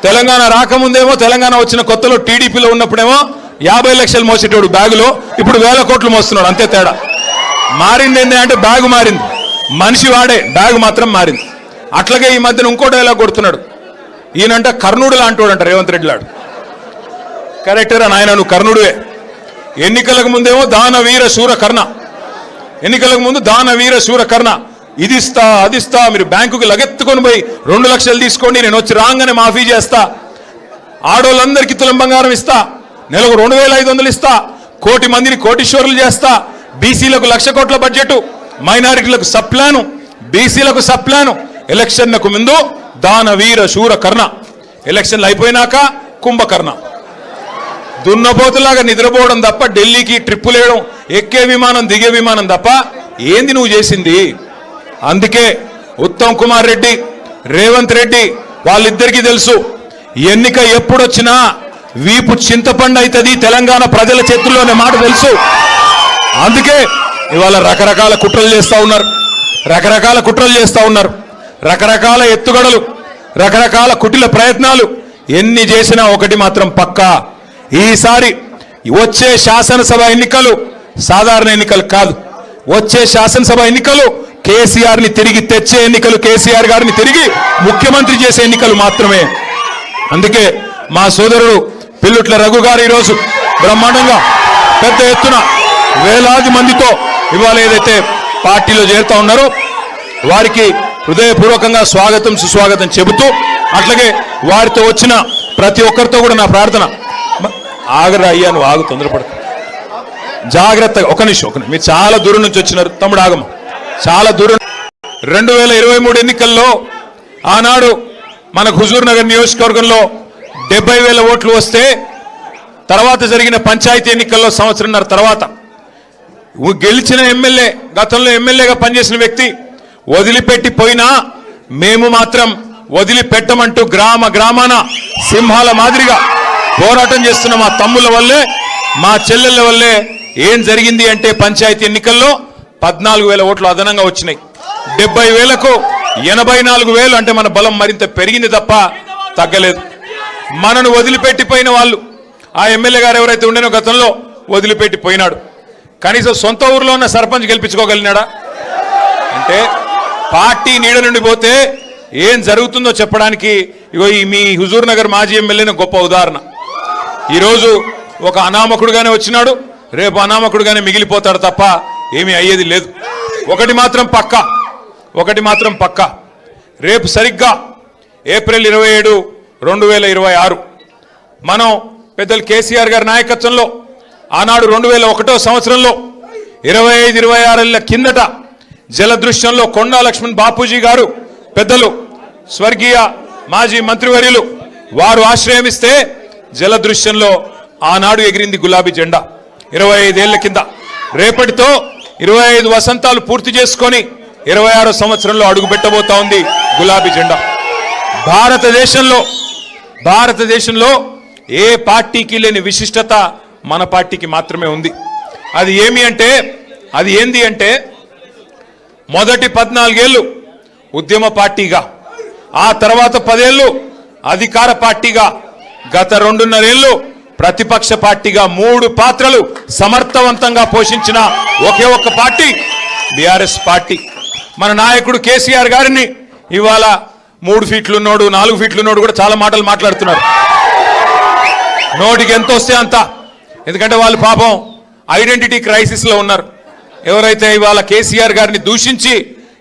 తెలంగాణ రాకముందేమో తెలంగాణ వచ్చిన కొత్తలో టీడీపీలో ఉన్నప్పుడేమో 50 లక్షలు మోసేటోడు బ్యాగులో, ఇప్పుడు 1000 కోట్లు మోస్తున్నాడు. అంతే తేడా. మారింది ఏంటి అంటే బ్యాగు మారింది, మనిషి వాడే, బ్యాగు మాత్రం మారింది. అట్లాగే ఈ మధ్యన ఇంకో డైలాగ్ కొడుతున్నాడు. ఈయనంట కర్ణుడు లాంటోడంట రేవంత్ రెడ్డి లాడు. కరెక్టరా నాయన, నువ్వు కర్ణుడువే. ఎన్నికలకు ముందేమో దానవీర శూర కర్ణ, ఎన్నికలకు ముందు దానవీర శూర కర్ణ, ఇది ఇస్తా అది ఇస్తా, మీరు బ్యాంకుకి లగెత్తుకొని పోయి 2 లక్షలు తీసుకోండి, నేను వచ్చి రాగానే మాఫీ చేస్తా, ఆడోళ్ళందరికీ తులం బంగారం ఇస్తా, నెలకు 2500 ఇస్తా, 1 కోటి మందిని కోటీశ్వరులు చేస్తా, బీసీలకు 1,00,000 కోట్ల బడ్జెట్, మైనారిటీలకు సప్లాను, బీసీలకు సప్లాను. ఎలక్షన్లకు ముందు దానవీర శూర కర్ణ, ఎలక్షన్లు అయిపోయినాక కుంభకర్ణ. దున్నపోతులాగా నిద్రపోవడం తప్ప, ఢిల్లీకి ట్రిప్పులు వేయడం, ఎక్కే విమానం దిగే విమానం తప్ప ఏంది నువ్వు చేసింది? అందుకే ఉత్తమ్ కుమార్ రెడ్డి, రేవంత్ రెడ్డి వాళ్ళిద్దరికీ తెలుసు, ఎన్నిక ఎప్పుడొచ్చినా వీపు చింతపండు అవుతుంది తెలంగాణ ప్రజల చేతుల్లోనే మాట తెలుసు. అందుకే ఇవాళ రకరకాల కుట్రలు చేస్తూ ఉన్నారు, రకరకాల ఎత్తుగడలు, రకరకాల కుటిల ప్రయత్నాలు. ఎన్ని చేసినా ఒకటి మాత్రం పక్కా, ఈసారి వచ్చే శాసనసభ ఎన్నికలు సాధారణ ఎన్నికలు కాదు. వచ్చే శాసనసభ ఎన్నికలు కేసీఆర్ ని తిరిగి తెచ్చే ఎన్నికలు, కేసీఆర్ గారిని తిరిగి ముఖ్యమంత్రి చేసే ఎన్నికలు మాత్రమే. అందుకే మా సోదరుడు పిల్లుట్ల రఘు గారు ఈరోజు బ్రహ్మాండంగా పెద్ద ఎత్తున వేలాది మందితో ఇవాళ ఏదైతే పార్టీలో చేరుతా ఉన్నారో వారికి హృదయపూర్వకంగా స్వాగతం సుస్వాగతం చెబుతూ, అట్లాగే వారితో వచ్చిన ప్రతి ఒక్కరితో కూడా నా ప్రార్థన, ఆగరా అయ్యా, నువ్వు ఆగు, తొందరపడ, జాగ్రత్తగా ఒక నిమిషం. మీరు చాలా దూరం నుంచి వచ్చినారు తమ్ముడు, ఆగమ, చాలా దూరం. 2023 ఎన్నికల్లో ఆనాడు మనకు హుజూర్ నగర్ నియోజకవర్గంలో 70,000 ఓట్లు వస్తే, తర్వాత జరిగిన పంచాయతీ ఎన్నికల్లో సంవత్సరంన్నర తర్వాత గెలిచిన ఎమ్మెల్యే, గతంలో ఎమ్మెల్యేగా పనిచేసిన వ్యక్తి వదిలిపెట్టి పోయినా మేము మాత్రం వదిలిపెట్టమంటూ గ్రామ గ్రామాన సింహాల మాదిరిగా పోరాటం చేస్తున్న మా తమ్ముల వల్లే, మా చెల్లెళ్ళ వల్లే ఏం జరిగింది అంటే పంచాయతీ ఎన్నికల్లో 14,000 ఓట్లు అదనంగా వచ్చినాయి. 70,000కు 84,000 అంటే మన బలం మరింత పెరిగింది తప్ప తగ్గలేదు. మనను వదిలిపెట్టిపోయిన వాళ్ళు, ఆ ఎమ్మెల్యే గారు ఎవరైతే ఉండేనో గతంలో వదిలిపెట్టిపోయినాడు, కనీసం సొంత ఊర్లో ఉన్న సర్పంచ్ గెలిపించుకోగలిగినాడా? అంటే పార్టీ నీడ నుండి పోతే ఏం జరుగుతుందో చెప్పడానికి ఇగో ఈ మీ హుజూర్ నగర్ మాజీ ఎమ్మెల్యేని గొప్ప ఉదాహరణ. ఈరోజు ఒక అనామకుడుగానే వచ్చినాడు, రేపు అనామకుడుగానే మిగిలిపోతాడు తప్ప ఏమీ అయ్యేది లేదు. ఒకటి మాత్రం పక్కా, రేపు సరిగ్గా ఏప్రిల్ 27, 2026 మనం పెద్దలు కేసీఆర్ గారి నాయకత్వంలో ఆనాడు 2001వ సంవత్సరంలో 25-26 ఏళ్ల కిందట జలదృశ్యంలో కొండా లక్ష్మణ్ బాపూజీ గారు, పెద్దలు స్వర్గీయ మాజీ మంత్రివర్యులు వారు ఆశ్రయమిస్తే జలదృశ్యంలో ఆనాడు ఎగిరింది గులాబీ జెండా. 25 ఏళ్ల కింద. రేపటితో 25 వసంతాలు పూర్తి చేసుకొని 26వ సంవత్సరంలో అడుగు పెట్టబోతా ఉంది గులాబీ జెండా. భారతదేశంలో ఏ పార్టీకి లేని విశిష్టత మన పార్టీకి మాత్రమే ఉంది. అది ఏంది అంటే మొదటి 14 ఏళ్ళు ఉద్యమ పార్టీగా, ఆ తర్వాత 10 ఏళ్ళు అధికార పార్టీగా, గత 2.5 ఏళ్ళు ప్రతిపక్ష పార్టీగా 3 పాత్రలు సమర్థవంతంగా పోషించిన ఒకే ఒక్క పార్టీ బీఆర్ఎస్ పార్టీ. మన నాయకుడు కేసీఆర్ గారిని ఇవాళ 3 ఫీట్లున్నోడు 4 ఫీట్లున్నోడు కూడా చాలా మాటలు మాట్లాడుతున్నారు. నోటికి ఎంత వస్తే అంత. ఎందుకంటే వాళ్ళు పాపం ఐడెంటిటీ క్రైసిస్ లో ఉన్నారు. ఎవరైతే ఇవాళ కేసీఆర్ గారిని దూషించి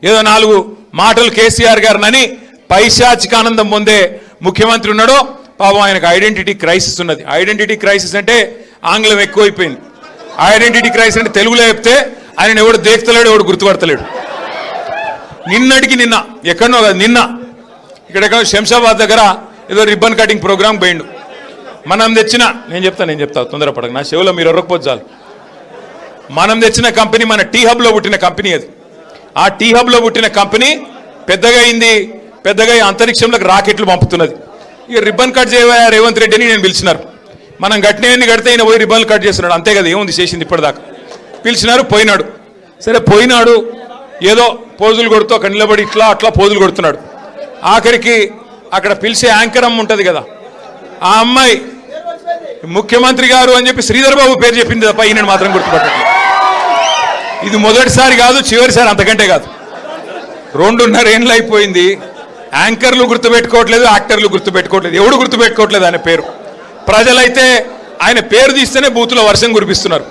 ఏదో 4 మాటలు కేసీఆర్ గారిని పైశాచిక ఆనందం పొందే ముఖ్యమంత్రి ఉన్నాడో పాపం ఆయనకు ఐడెంటిటీ క్రైసిస్ ఉన్నది. ఐడెంటిటీ క్రైసిస్ అంటే ఆంగ్లం ఎక్కువైపోయింది. ఐడెంటిటీ క్రైసిస్ అంటే తెలుగులో చెప్తే ఆయన ఎవడు దేక్తలేడు, ఎవడు గుర్తుపడతలేడు. నిన్నటికి నిన్న ఎక్కడనో నిన్న ఇక్కడ శంషాబాద్ దగ్గర ఏదో రిబ్బన్ కటింగ్ ప్రోగ్రామ్ పోయిండు. మనం తెచ్చిన నేను చెప్తా తొందరపడక, నా చెవులో మీరు ఎర్రకపోతే చాలు. మనం తెచ్చిన కంపెనీ మన టీ హబ్లో పుట్టిన కంపెనీ అది. ఆ టీ హబ్లో పుట్టిన కంపెనీ పెద్దగా అంతరిక్షంలోకి రాకెట్లు పంపుతున్నది. ఇక రిబ్బన్ కట్ చేయవా రేవంత్ రెడ్డి అని నేను పిలిచినారు. మనం గట్టినవన్నీ కడితే ఈయన పోయి రిబ్బన్లు కట్ చేస్తున్నాడు, అంతే కదా, ఏముంది చేసింది ఇప్పటిదాకా. పిలిచినారు, పోయినాడు. సరే పోయినాడు, ఏదో పోజులు కొడుతూ అక్కడ నిలబడి ఇట్లా అట్లా పోజులు కొడుతున్నాడు. ఆఖరికి అక్కడ పిలిచే యాంకర్ అమ్మ ఉంటుంది కదా, ఆ అమ్మాయి ముఖ్యమంత్రి గారు అని చెప్పి శ్రీధర్ బాబు పేరు చెప్పింది తప్ప ఈయన మాత్రం గుర్తుపట్టట్లేదు. ఇది మొదటిసారి కాదు, చివరిసారి అంతకంటే కాదు. 2.5 ఏళ్ళు అయిపోయింది. యాంకర్లు గుర్తుపెట్టుకోవట్లేదు, యాక్టర్లు గుర్తుపెట్టుకోవట్లేదు, ఎవడు గుర్తుపెట్టుకోవట్లేదు ఆయన పేరు. ప్రజలైతే ఆయన పేరు తీస్తేనే బూతులో వర్షం కురిపిస్తున్నారు.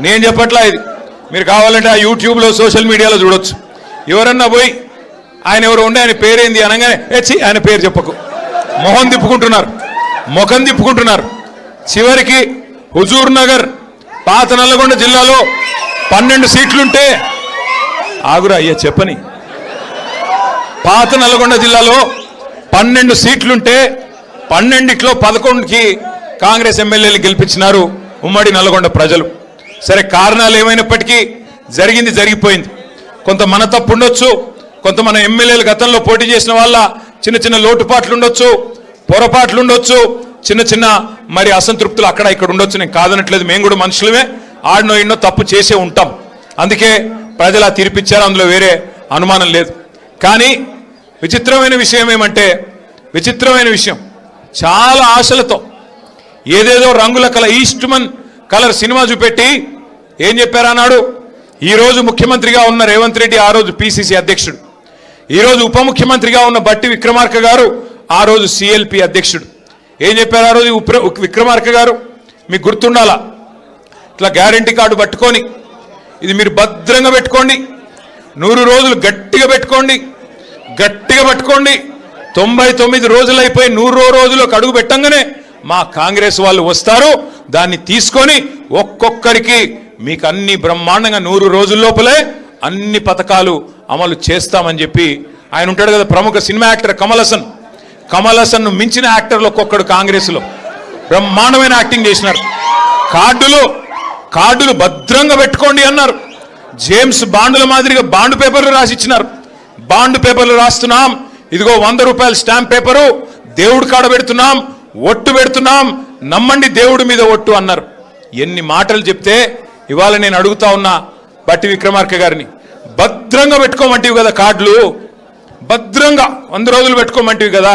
నేను చెప్పట్లా ఇది, మీరు కావాలంటే ఆ యూట్యూబ్లో సోషల్ మీడియాలో చూడొచ్చు. ఎవరన్నా పోయి ఆయన ఎవరు ఉండే ఆయన పేరేంది అనగానే హెచ్చి ఆయన పేరు చెప్పకు, ముఖం తిప్పుకుంటున్నారు. చివరికి హుజూర్ నగర్ పాత నల్లగొండ జిల్లాలో 12 సీట్లుంటే ఆగురా అయ్యా చెప్పని, పాత నల్లగొండ జిల్లాలో 12 సీట్లుంటే 12లో 11కి కాంగ్రెస్ ఎమ్మెల్యేలు గెలిపించినారు ఉమ్మడి నల్లగొండ ప్రజలు. సరే, కారణాలు ఏమైనప్పటికీ జరిగింది జరిగిపోయింది. కొంత మన తప్పు ఉండొచ్చు, కొంత మన ఎమ్మెల్యేలు గతంలో పోటీ చేసిన వాళ్ళ చిన్న చిన్న లోటుపాట్లు ఉండొచ్చు, పొరపాట్లు ఉండొచ్చు, చిన్న చిన్న మరి అసంతృప్తులు అక్కడ ఇక్కడ ఉండొచ్చు. నేను కాదనట్లేదు, మేము కూడా మనుషులమే, ఆడినో ఎన్నో తప్పు చేసే ఉంటాం. అందుకే ప్రజలు ఆ తీర్పిచ్చారు, అందులో వేరే అనుమానం లేదు. కానీ విచిత్రమైన విషయం ఏమంటే, విచిత్రమైన విషయం, చాలా ఆశలతో ఏదేదో రంగుల ఈస్ట్మన్ కలర్ సినిమా చూపెట్టి ఏం చెప్పారన్నాడు, ఈరోజు ముఖ్యమంత్రిగా ఉన్న రేవంత్ రెడ్డి ఆ రోజు పిసిసి అధ్యక్షుడు, ఈరోజు ఉప ముఖ్యమంత్రిగా ఉన్న బట్టి విక్రమార్క గారు ఆ రోజు సిఎల్పి అధ్యక్షుడు. ఏం చెప్పారు ఆ రోజు విక్రమార్క గారు? మీకు గుర్తుండాలా, ఇట్లా గ్యారంటీ కార్డు పట్టుకొని ఇది మీరు భద్రంగా పెట్టుకోండి, 100 రోజులు గట్టిగా పెట్టుకోండి, 99 రోజులు అయిపోయి 100వ రోజులకు అడుగు పెట్టంగానే మా కాంగ్రెస్ వాళ్ళు వస్తారు, దాన్ని తీసుకొని ఒక్కొక్కరికి మీకు అన్ని బ్రహ్మాండంగా 100 రోజుల లోపలే అన్ని పథకాలు అమలు చేస్తామని చెప్పి ఆయన ఉంటాడు కదా, ప్రముఖ సినిమా యాక్టర్ కమల్ హాసన్ మించిన యాక్టర్లు ఒక్కొక్కడు కాంగ్రెస్లో బ్రహ్మాండమైన యాక్టింగ్ చేసినారు. కార్డులు భద్రంగా పెట్టుకోండి అన్నారు. జేమ్స్ బాండుల మాదిరిగా బాండ్ పేపర్లు రాసి ఇచ్చినారు. బాండ్ పేపర్లు రాస్తున్నాం, ఇదిగో 100 రూపాయల స్టాంప్ పేపరు, దేవుడు కాడ పెడుతున్నాం, ఒట్టు పెడుతున్నాం, నమ్మండి దేవుడి మీద ఒట్టు అన్నారు. ఎన్ని మాటలు చెప్తే ఇవాళ నేను అడుగుతా ఉన్నా బట్టి విక్రమార్క గారిని, భద్రంగా పెట్టుకోమంటివి కదా కార్డులు, భద్రంగా 100 రోజులు పెట్టుకోమంటివి కదా,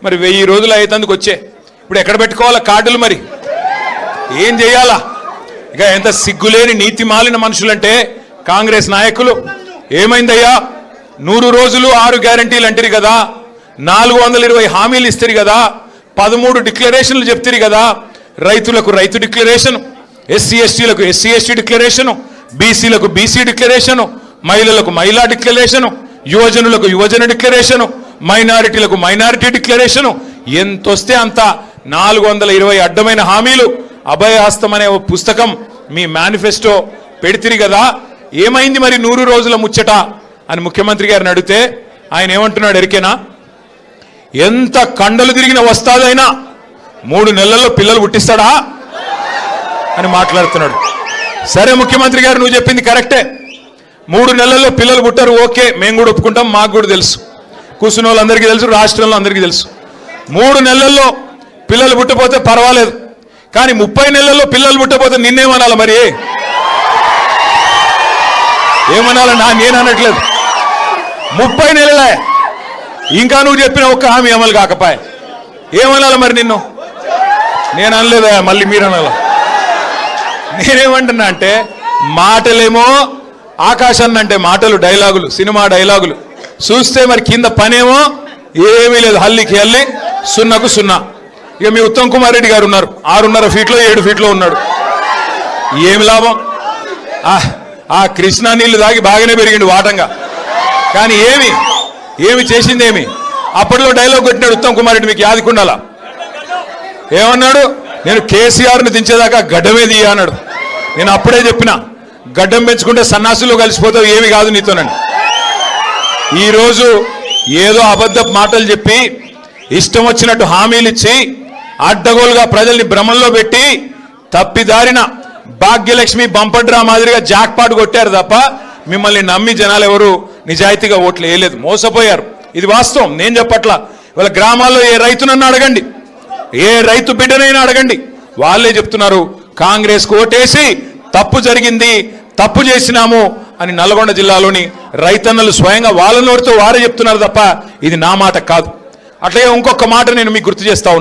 మరి 1000 రోజులు అయ్యేందుకు వచ్చే ఇప్పుడు ఎక్కడ పెట్టుకోవాలా కార్డులు? మరి ఏం చేయాలా? ఇక ఎంత సిగ్గులేని నీతి మాలిన మనుషులంటే కాంగ్రెస్ నాయకులు. ఏమైందయ్యా, 100 రోజులు 6 గ్యారంటీలు అంటారు కదా, 420 హామీలు ఇస్తారు కదా, 13 డిక్లరేషన్లు చెప్తారు కదా, రైతులకు రైతు డిక్లరేషన్, ఎస్సీ ఎస్టీలకు ఎస్సీ ఎస్టీ డిక్లరేషన్, బీసీలకు బీసీ డిక్లరేషన్, మహిళలకు మహిళా డిక్లరేషన్, యువజనులకు యువజన డిక్లరేషన్, మైనారిటీలకు మైనారిటీ డిక్లరేషన్, ఎంతొస్తే అంత 420 అడ్డమైన హామీలు, అభయహస్తం అనే పుస్తకం మీ మేనిఫెస్టో పెడితిరి కదా, ఏమైంది మరి 100 రోజుల ముచ్చట అని ముఖ్యమంత్రి గారిని అడిగితే ఆయన ఏమంటున్నాడు ఎరికేనా? ఎంత కండలు తిరిగిన వస్తాదైనా 3 నెలల్లో పిల్లలు పుట్టిస్తాడా అని మాట్లాడుతున్నాడు. సరే ముఖ్యమంత్రి గారు, నువ్వు చెప్పింది కరెక్టే, 3 నెలల్లో పిల్లలు పుట్టారు, ఓకే, మేము కూడా ఒప్పుకుంటాం, మాకు కూడా తెలుసు, కూర్చున్న వాళ్ళందరికీ తెలుసు, రాష్ట్రంలో అందరికీ తెలుసు. 3 నెలల్లో పిల్లలు పుట్టపోతే పర్వాలేదు, కానీ 30 నెలల్లో పిల్లలు పుట్టపోతే నిన్నేమనాలి? మరి ఏమనాలన్నా? నేను అనట్లేదు, 30 నెలలే ఇంకా నువ్వు చెప్పిన ఒక్క హామీ అమలు కాకపాయ ఏమనాలి మరి నిన్ను? నేను అనలేదా, మళ్ళీ మీరు అనాలా? నేనేమంటున్నా అంటే, మాటలేమో ఆకాశాన్ని అంటే మాటలు, డైలాగులు, సినిమా డైలాగులు చూస్తే మరి కింద పనేమో ఏమీ లేదు, హల్లికి హల్లి, సున్నకు సున్నా. ఇక మీ ఉత్తమ్ కుమార్ రెడ్డి గారు ఉన్నారు, 6.5 ఫీట్లో 7 ఫీట్లో ఉన్నాడు, ఏమి లాభం? ఆ కృష్ణా నీళ్లు తాగి బాగానే పెరిగిండు వాటంగా, కానీ ఏమి చేసిందేమి? అప్పట్లో డైలాగ్ కొట్టినాడు ఉత్తమ్ కుమార్ రెడ్డి, మీకు యాదికుండాలా? ఏమన్నాడు? నేను కేసీఆర్ని దించేదాకా గడ్డమే దియ్య అన్నాడు. నేను అప్పుడే చెప్పిన, గడ్డం పెంచుకుంటే సన్నాసులు కలిసిపోతావు, ఏమి కాదు నీతోనండి. ఈరోజు ఏదో అబద్ధపు మాటలు చెప్పి ఇష్టం వచ్చినట్టు హామీలు ఇచ్చి అడ్డగోలుగా ప్రజల్ని భ్రమంలో పెట్టి తప్పిదారిన భాగ్యలక్ష్మి బంపడ్రా మాదిరిగా జాక్పాట్ కొట్టారు తప్ప మిమ్మల్ని నమ్మి జనాలు ఎవరు నిజాయితీగా ఓట్లు వేయలేదు, మోసపోయారు. ఇది వాస్తవం, నేను చెప్పట్లా. వాళ్ళ గ్రామాల్లో ఏ రైతునన్నా అడగండి, ఏ రైతు బిడ్డనైనా అడగండి, వాళ్ళే చెప్తున్నారు కాంగ్రెస్కు ఓటేసి తప్పు జరిగింది, తప్పు చేసినాము అని నల్గొండ జిల్లాలోని రైతన్నలు స్వయంగా వాళ్ళ నోటితో వారే చెప్తున్నారు తప్ప ఇది నా మాట కాదు. అట్లాగే ఇంకొక మాట నేను మీకు గుర్తు చేస్తా